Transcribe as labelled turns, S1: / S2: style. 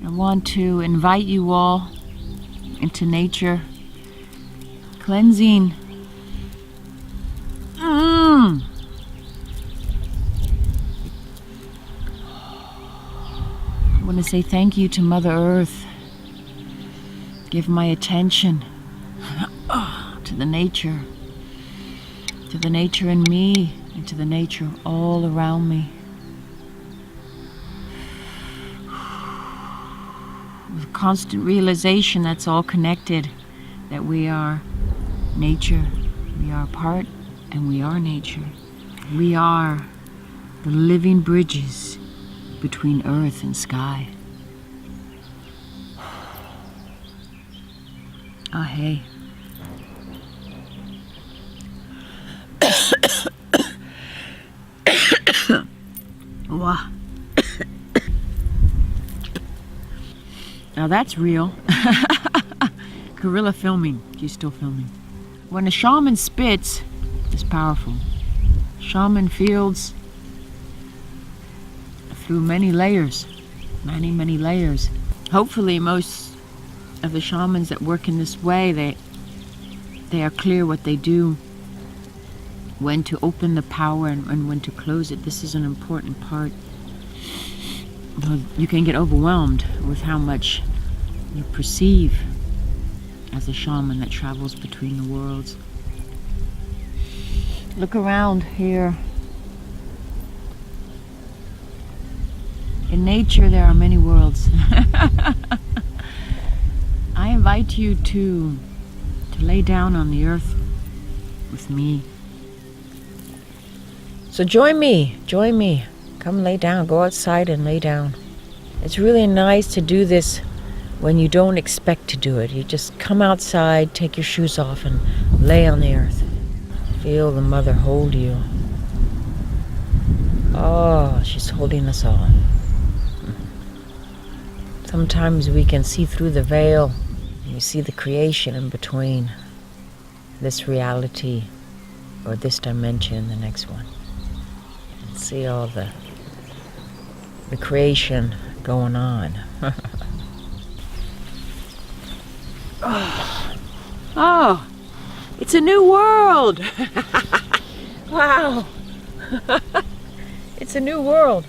S1: I want to invite you all into nature, cleansing. I want to say thank you to Mother Earth. Give my attention to the nature in me, and to the nature all around me. With constant realization that's all connected, that we are nature, we are part, and we are nature. We are the living bridges between earth and sky. Oh, hey. Wow. Now that's real. Gorilla filming. She's still filming. When a shaman spits, it's powerful. Shaman feels through many layers. Many layers. Hopefully most of the shamans that work in this way, they are clear what they do, when to open the power and when to close it. This is an important part. You can get overwhelmed with how much you perceive as a shaman that travels between the worlds. Look around here. In nature there are many worlds. I invite you to lay down on the earth with me. So join me. Come lay down, go outside and lay down. It's really nice to do this when you don't expect to do it. You just come outside, take your shoes off and lay on the earth. Feel the mother hold you. Oh, she's holding us all. Sometimes we can see through the veil. We see the creation in between this reality or this dimension and the next one. And see all the creation going on. Oh, it's a new world. Wow. It's a new world.